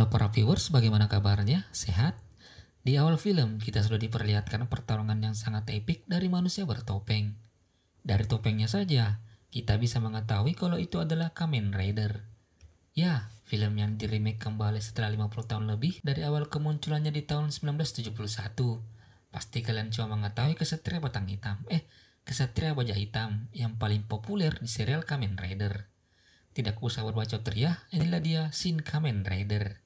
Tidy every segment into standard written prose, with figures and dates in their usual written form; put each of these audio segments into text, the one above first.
Halo para viewers, bagaimana kabarnya? Sehat? Di awal film, kita sudah diperlihatkan pertarungan yang sangat epik dari manusia bertopeng. Dari topengnya saja, kita bisa mengetahui kalau itu adalah Kamen Rider. Ya, film yang di-remake kembali setelah 50 tahun lebih dari awal kemunculannya di tahun 1971. Pasti kalian cuma mengetahui kesatria batang hitam, kesatria wajah hitam yang paling populer di serial Kamen Rider. Tidak usah berbacot teriak, inilah dia Shin Kamen Rider.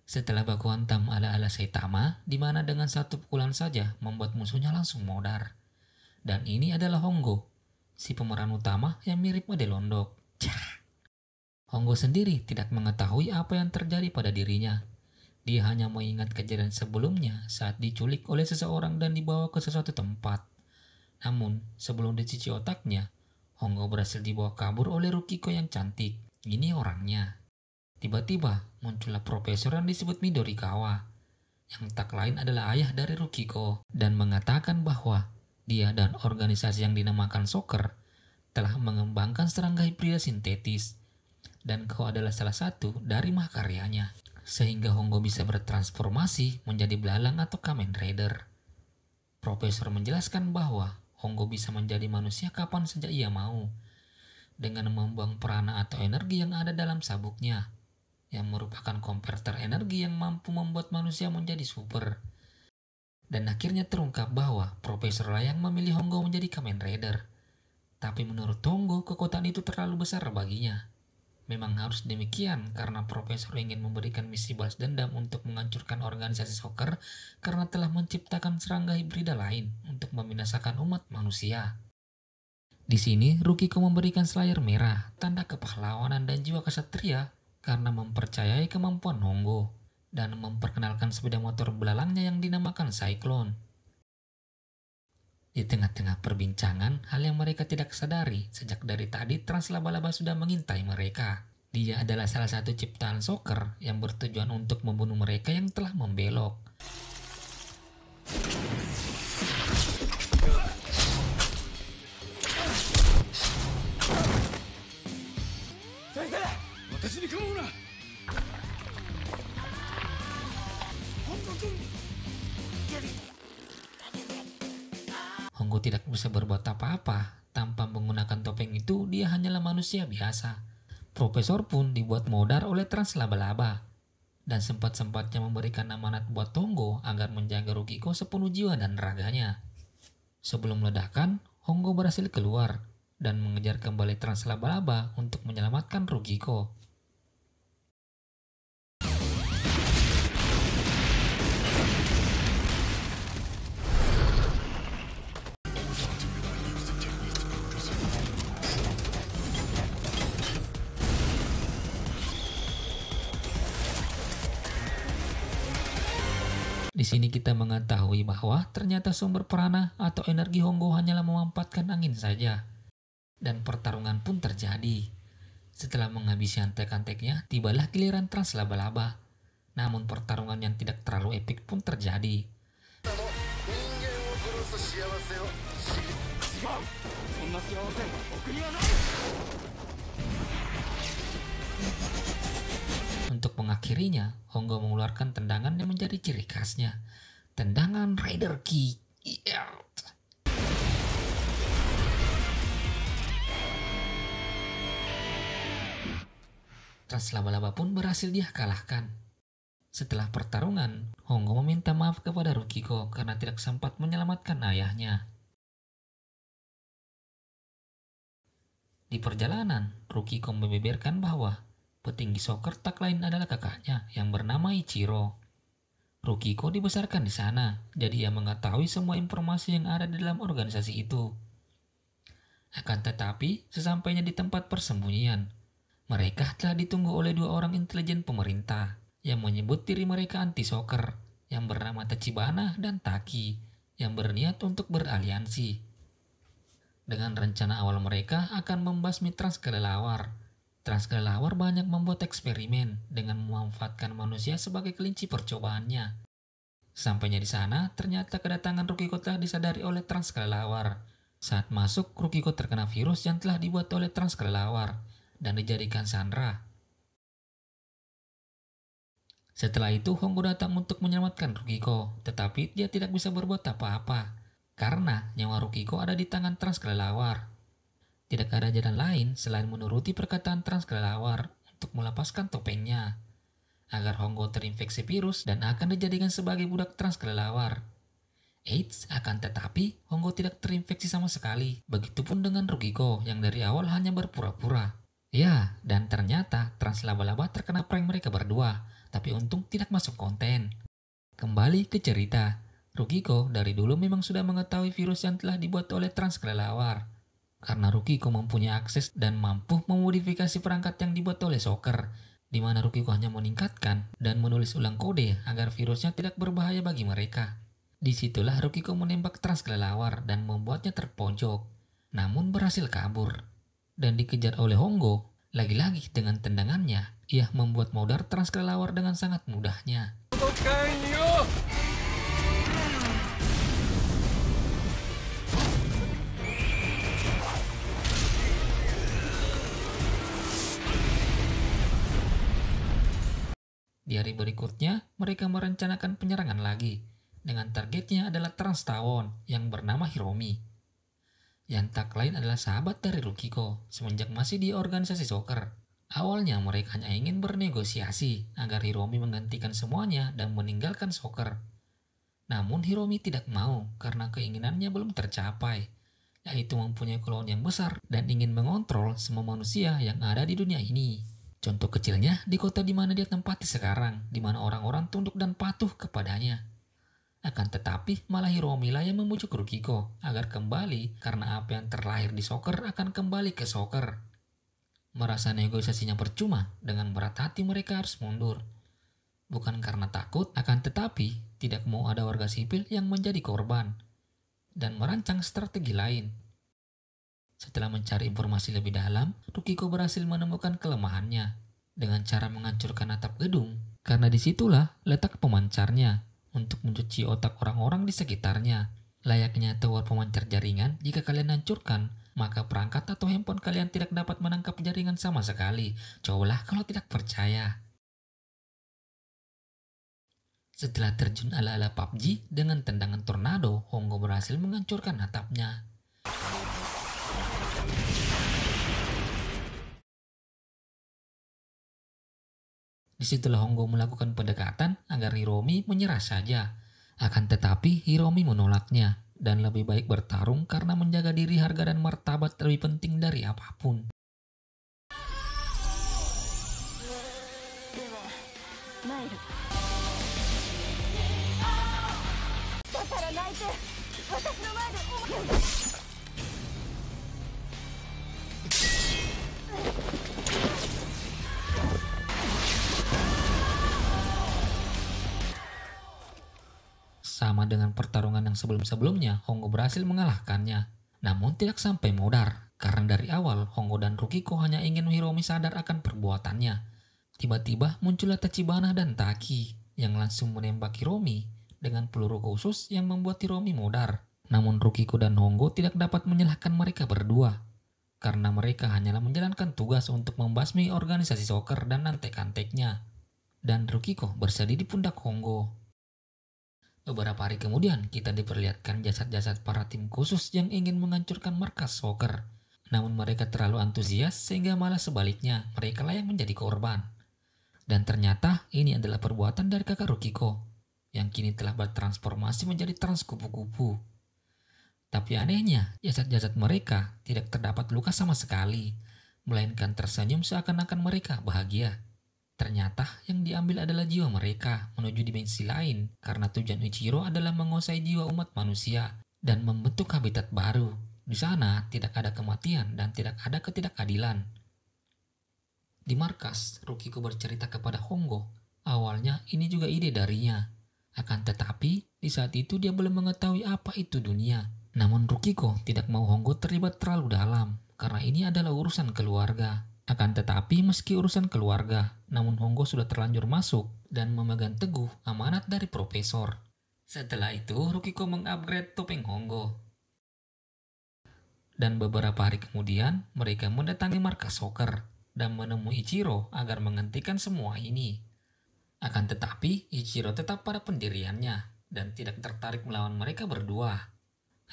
Setelah baku hantam ala-ala Saitama, di mana dengan satu pukulan saja membuat musuhnya langsung modar. Dan ini adalah Hongo, si pemeran utama yang mirip model Londok. Hongo sendiri tidak mengetahui apa yang terjadi pada dirinya. Dia hanya mengingat kejadian sebelumnya saat diculik oleh seseorang dan dibawa ke sesuatu tempat. Namun, sebelum dicuci otaknya, Hongo berhasil dibawa kabur oleh Rukiko yang cantik. Ini orangnya. Tiba-tiba muncullah profesor yang disebut Midorikawa, yang tak lain adalah ayah dari Rukiko, dan mengatakan bahwa dia dan organisasi yang dinamakan Soccer telah mengembangkan serangga hibrida sintetis, dan kau adalah salah satu dari mahkaryanya, sehingga Hongo bisa bertransformasi menjadi belalang atau Kamen Rider. Profesor menjelaskan bahwa Hongo bisa menjadi manusia kapan saja ia mau, dengan membuang prana atau energi yang ada dalam sabuknya, yang merupakan konverter energi yang mampu membuat manusia menjadi super. Dan akhirnya terungkap bahwa Profesor Layang memilih Hongo menjadi Kamen Rider. Tapi menurut Hongo, kekuatan itu terlalu besar baginya. Memang harus demikian karena Profesor ingin memberikan misi balas dendam untuk menghancurkan organisasi Soccer karena telah menciptakan serangga hibrida lain untuk membinasakan umat manusia. Di sini, Rukiko memberikan selayar merah, tanda kepahlawanan dan jiwa kesatria karena mempercayai kemampuan Hongo dan memperkenalkan sepeda motor belalangnya yang dinamakan Cyclone. Di tengah-tengah perbincangan, hal yang mereka tidak sadari sejak dari tadi Trans Laba-Laba sudah mengintai mereka. Dia adalah salah satu ciptaan Soccer yang bertujuan untuk membunuh mereka yang telah membelok. Hongo tidak bisa berbuat apa-apa. Tanpa menggunakan topeng itu, dia hanyalah manusia biasa. Profesor pun dibuat modar oleh Trans Laba-Laba. Dan sempat-sempatnya memberikan amanat buat Hongo agar menjaga Rukiko sepenuh jiwa dan raganya. Sebelum ledakan, Hongo berhasil keluar dan mengejar kembali Trans Laba-Laba untuk menyelamatkan Rukiko. Di sini kita mengetahui bahwa ternyata sumber prana atau energi Hongo hanyalah memanfaatkan angin saja. Dan pertarungan pun terjadi. Setelah menghabisi antek-anteknya, tibalah giliran Trans Laba-Laba. Namun pertarungan yang tidak terlalu epik pun terjadi. Untuk mengakhirinya, Hongo mengeluarkan tendangan yang menjadi ciri khasnya. Tendangan Rider Kick. Trans Laba-Laba pun berhasil dia kalahkan. Setelah pertarungan, Hongo meminta maaf kepada Rukiko karena tidak sempat menyelamatkan ayahnya. Di perjalanan, Rukiko membeberkan bahwa petinggi Soccer tak lain adalah kakaknya yang bernama Ichiro. Rukiko dibesarkan di sana, jadi ia mengetahui semua informasi yang ada di dalam organisasi itu. Akan tetapi, sesampainya di tempat persembunyian, mereka telah ditunggu oleh dua orang intelijen pemerintah yang menyebut diri mereka anti-Soccer, yang bernama Tachibana dan Taki, yang berniat untuk beraliansi. Dengan rencana awal mereka akan membasmi Trans Kelelawar. Trans Kelelawar banyak membuat eksperimen dengan memanfaatkan manusia sebagai kelinci percobaannya. Sampainya di sana, ternyata kedatangan Rukiko telah disadari oleh Trans Kelelawar. Saat masuk, Rukiko terkena virus yang telah dibuat oleh Trans Kelelawar dan dijadikan sandera. Setelah itu Hongo datang untuk menyelamatkan Rukiko, tetapi dia tidak bisa berbuat apa-apa karena nyawa Rukiko ada di tangan trans kelelawar. Tidak ada jalan lain selain menuruti perkataan trans kelelawar untuk melepaskan topengnya agar Hongo terinfeksi virus dan akan dijadikan sebagai budak trans kelelawar. Eits, akan tetapi Hongo tidak terinfeksi sama sekali. Begitupun dengan Rukiko yang dari awal hanya berpura-pura. Ya, dan ternyata trans laba-laba terkena prank mereka berdua, tapi untung tidak masuk konten. Kembali ke cerita, Rukiko dari dulu memang sudah mengetahui virus yang telah dibuat oleh trans kelelawar. Karena Rukiko mempunyai akses dan mampu memodifikasi perangkat yang dibuat oleh Shocker, di mana Rukiko hanya meningkatkan dan menulis ulang kode agar virusnya tidak berbahaya bagi mereka. Disitulah Rukiko menembak trans kelelawar dan membuatnya terpojok, namun berhasil kabur. Dan dikejar oleh Hongo, lagi-lagi dengan tendangannya, ia membuat modar trans kelelawar dengan sangat mudahnya. Di hari berikutnya, mereka merencanakan penyerangan lagi. Dengan targetnya adalah Trans Tawon yang bernama Hiromi. Yang tak lain adalah sahabat dari Rukiko semenjak masih di organisasi Shocker. Awalnya mereka hanya ingin bernegosiasi agar Hiromi menggantikan semuanya dan meninggalkan Shocker. Namun Hiromi tidak mau karena keinginannya belum tercapai, yaitu mempunyai klon yang besar dan ingin mengontrol semua manusia yang ada di dunia ini. Contoh kecilnya di kota di mana dia tempati sekarang, di mana orang-orang tunduk dan patuh kepadanya. Akan tetapi malah Hiromi lah yang membujuk Rukiko agar kembali karena apa yang terlahir di Shocker akan kembali ke Shocker. Merasa negosiasinya percuma, dengan berat hati mereka harus mundur. Bukan karena takut, akan tetapi tidak mau ada warga sipil yang menjadi korban. Dan merancang strategi lain. Setelah mencari informasi lebih dalam, Rukiko berhasil menemukan kelemahannya dengan cara menghancurkan atap gedung, karena disitulah letak pemancarnya untuk mencuci otak orang-orang di sekitarnya. Layaknya tower pemancar jaringan, jika kalian hancurkan, maka perangkat atau handphone kalian tidak dapat menangkap jaringan sama sekali. Cobalah kalau tidak percaya. Setelah terjun ala-ala PUBG dengan tendangan tornado, Hongo berhasil menghancurkan atapnya. Disitulah Hongo melakukan pendekatan agar Hiromi menyerah saja. Akan tetapi Hiromi menolaknya dan lebih baik bertarung karena menjaga diri, harga dan martabat lebih penting dari apapun. Sama dengan pertarungan yang sebelum-sebelumnya, Hongo berhasil mengalahkannya. Namun tidak sampai modar, karena dari awal Hongo dan Rukiko hanya ingin Hiromi sadar akan perbuatannya. Tiba-tiba muncullah Tachibana dan Taki yang langsung menembak Hiromi dengan peluru khusus yang membuat Hiromi modar. Namun Rukiko dan Hongo tidak dapat menyalahkan mereka berdua, karena mereka hanyalah menjalankan tugas untuk membasmi organisasi Shocker dan antek-anteknya. Dan Rukiko bersedih di pundak Hongo. Beberapa hari kemudian, kita diperlihatkan jasad-jasad para tim khusus yang ingin menghancurkan markas Shocker. Namun mereka terlalu antusias sehingga malah sebaliknya, mereka lah yang menjadi korban. Dan ternyata ini adalah perbuatan dari kakak Rukiko, yang kini telah bertransformasi menjadi trans kupu-kupu. Tapi anehnya, jasad-jasad mereka tidak terdapat luka sama sekali, melainkan tersenyum seakan-akan mereka bahagia. Ternyata yang diambil adalah jiwa mereka menuju dimensi lain, karena tujuan Ichiro adalah menguasai jiwa umat manusia dan membentuk habitat baru. Di sana tidak ada kematian dan tidak ada ketidakadilan. Di markas, Rukiko bercerita kepada Hongo. Awalnya ini juga ide darinya. Akan tetapi, di saat itu dia belum mengetahui apa itu dunia. Namun Rukiko tidak mau Hongo terlibat terlalu dalam, karena ini adalah urusan keluarga. Akan tetapi meski urusan keluarga, namun Hongo sudah terlanjur masuk dan memegang teguh amanat dari profesor. Setelah itu, Rukiko mengupgrade topeng Hongo. Dan beberapa hari kemudian, mereka mendatangi markas Shocker dan menemui Ichiro agar menghentikan semua ini. Akan tetapi, Ichiro tetap pada pendiriannya dan tidak tertarik melawan mereka berdua.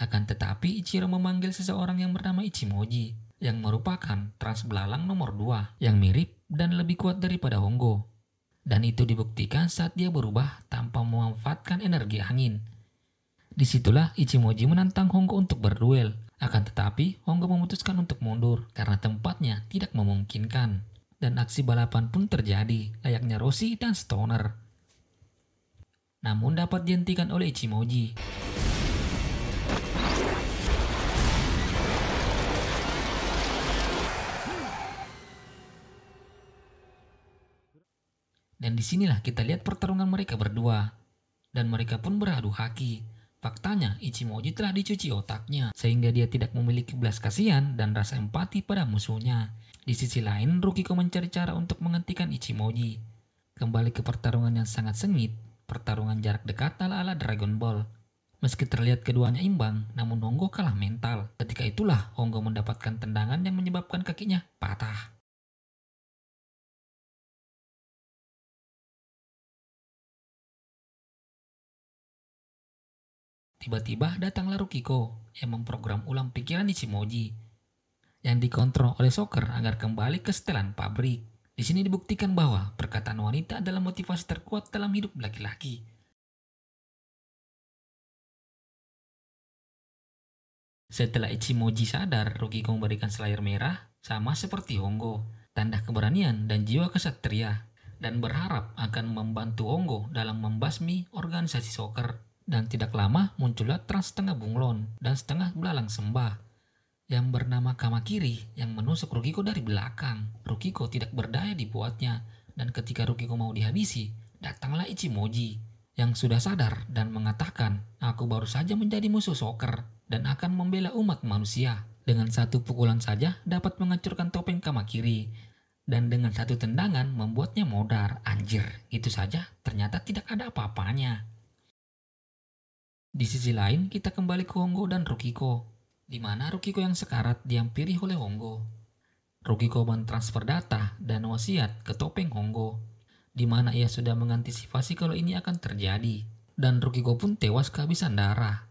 Akan tetapi, Ichiro memanggil seseorang yang bernama Ichimoji, yang merupakan trans belalang nomor 2, yang mirip dan lebih kuat daripada Hongo. Dan itu dibuktikan saat dia berubah tanpa memanfaatkan energi angin. Disitulah Ichimoji menantang Hongo untuk berduel. Akan tetapi, Hongo memutuskan untuk mundur karena tempatnya tidak memungkinkan. Dan aksi balapan pun terjadi, layaknya Rossi dan Stoner. Namun dapat dihentikan oleh Ichimoji. Dan disinilah kita lihat pertarungan mereka berdua. Dan mereka pun beradu haki. Faktanya, Ichimoji telah dicuci otaknya, sehingga dia tidak memiliki belas kasihan dan rasa empati pada musuhnya. Di sisi lain, Rukiko mencari cara untuk menghentikan Ichimoji. Kembali ke pertarungan yang sangat sengit, pertarungan jarak dekat ala-ala Dragon Ball. Meski terlihat keduanya imbang, namun Hongo kalah mental. Ketika itulah Hongo mendapatkan tendangan yang menyebabkan kakinya patah. Tiba-tiba datanglah Rukiko yang memprogram ulang pikiran Ichimoji yang dikontrol oleh Soccer agar kembali ke setelan pabrik. Di sini dibuktikan bahwa perkataan wanita adalah motivasi terkuat dalam hidup laki-laki. Setelah Ichimoji sadar, Rukiko memberikan selayar merah sama seperti Hongo, tanda keberanian dan jiwa kesatria, dan berharap akan membantu Hongo dalam membasmi organisasi Soccer. Dan tidak lama muncullah trans setengah bunglon dan setengah belalang sembah yang bernama Kamakiri yang menusuk Rukiko dari belakang. Rukiko tidak berdaya dibuatnya, dan ketika Rukiko mau dihabisi, datanglah Ichimoji yang sudah sadar dan mengatakan, "Aku baru saja menjadi musuh Soccer dan akan membela umat manusia." Dengan satu pukulan saja dapat menghancurkan topeng Kamakiri, dan dengan satu tendangan membuatnya modar. Anjir, itu saja ternyata tidak ada apa-apanya. Di sisi lain, kita kembali ke Hongo dan Rukiko, di mana Rukiko yang sekarat dihampiri oleh Hongo. Rukiko mentransfer data dan wasiat ke topeng Hongo, di mana ia sudah mengantisipasi kalau ini akan terjadi, dan Rukiko pun tewas kehabisan darah.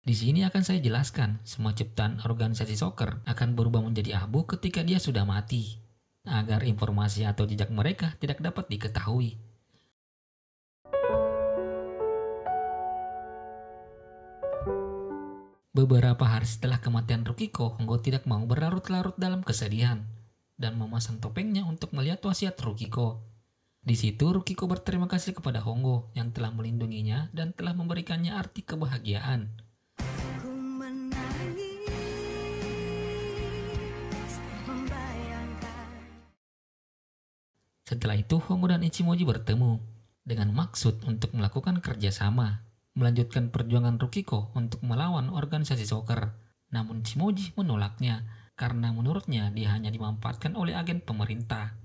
Di sini akan saya jelaskan, semua ciptaan organisasi Soccer akan berubah menjadi abu ketika dia sudah mati, agar informasi atau jejak mereka tidak dapat diketahui. Beberapa hari setelah kematian Rukiko, Hongo tidak mau berlarut-larut dalam kesedihan dan memasang topengnya untuk melihat wasiat Rukiko. Di situ Rukiko berterima kasih kepada Hongo yang telah melindunginya dan telah memberikannya arti kebahagiaan. Setelah itu Hongo dan Ichimoji bertemu dengan maksud untuk melakukan kerjasama, melanjutkan perjuangan Rukiko untuk melawan organisasi Soccer. Namun Ichimoji menolaknya karena menurutnya dia hanya dimanfaatkan oleh agen pemerintah.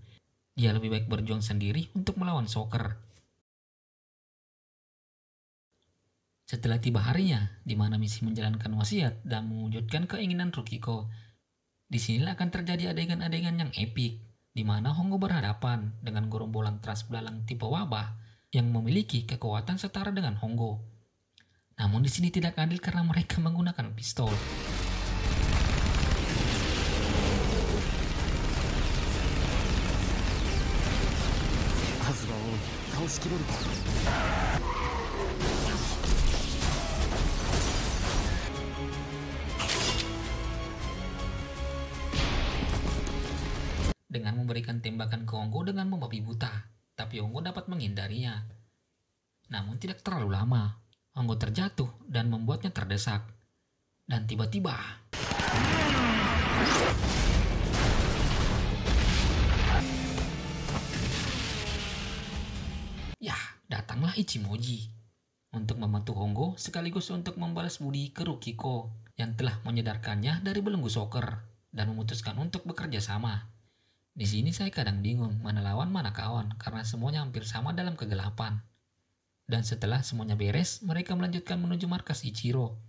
Dia lebih baik berjuang sendiri untuk melawan Soccer. Setelah tiba harinya, di mana misi menjalankan wasiat dan mewujudkan keinginan Rukiko, disinilah akan terjadi adegan-adegan yang epik, di mana Hongo berhadapan dengan gerombolan trans belalang tipe wabah yang memiliki kekuatan setara dengan Hongo. Namun di sini tidak adil karena mereka menggunakan pistol. Dengan memberikan tembakan ke Hongo dengan membabi buta, tapi Hongo dapat menghindarinya. Namun tidak terlalu lama, Hongo terjatuh dan membuatnya terdesak. Dan tiba-tiba, ya, datanglah Ichimoji untuk membantu Hongo sekaligus untuk membalas budi ke Rukiko yang telah menyadarkannya dari belenggu Soccer dan memutuskan untuk bekerja sama. Di sini saya kadang bingung mana lawan mana kawan karena semuanya hampir sama dalam kegelapan. Dan setelah semuanya beres, mereka melanjutkan menuju markas Ichiro.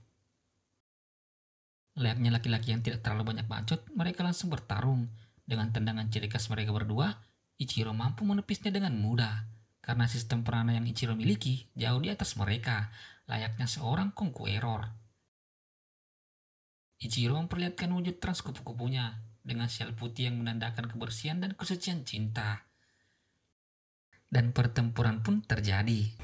Layaknya laki-laki yang tidak terlalu banyak bacot, mereka langsung bertarung. Dengan tendangan ciri khas mereka berdua, Ichiro mampu menepisnya dengan mudah. karena sistem perana yang Ichiro miliki jauh di atas mereka, layaknya seorang conqueror. Ichiro memperlihatkan wujud trans kupu-kupunya dengan sel putih yang menandakan kebersihan dan kesucian cinta. Dan pertempuran pun terjadi.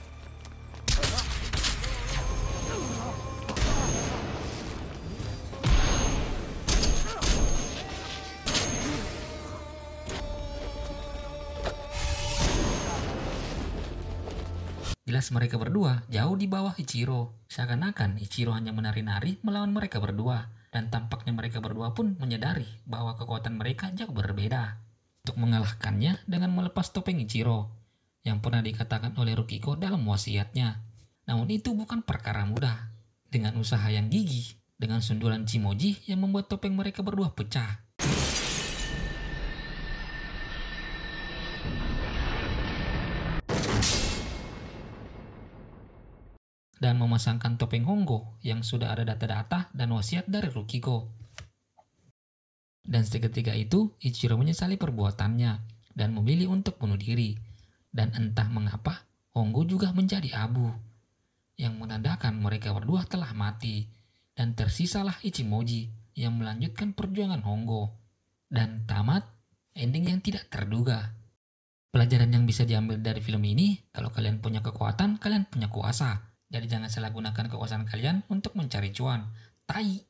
Jelas mereka berdua jauh di bawah Ichiro. Seakan-akan Ichiro hanya menari-nari melawan mereka berdua. Dan tampaknya mereka berdua pun menyadari bahwa kekuatan mereka jauh berbeda. Untuk mengalahkannya dengan melepas topeng Ichiro, yang pernah dikatakan oleh Rukiko dalam wasiatnya. Namun itu bukan perkara mudah. Dengan usaha yang gigih, dengan sundulan Chimoji yang membuat topeng mereka berdua pecah. Dan memasangkan topeng Hongo yang sudah ada data-data dan wasiat dari Rukiko. Dan seketika itu, Ichiro menyesali perbuatannya dan memilih untuk bunuh diri. Dan entah mengapa, Hongo juga menjadi abu, yang menandakan mereka berdua telah mati. Dan tersisalah Ichimoji yang melanjutkan perjuangan Hongo. Dan tamat, ending yang tidak terduga. Pelajaran yang bisa diambil dari film ini, kalau kalian punya kekuatan, kalian punya kuasa. Jadi jangan salah gunakan kekuasaan kalian untuk mencari cuan. Tai!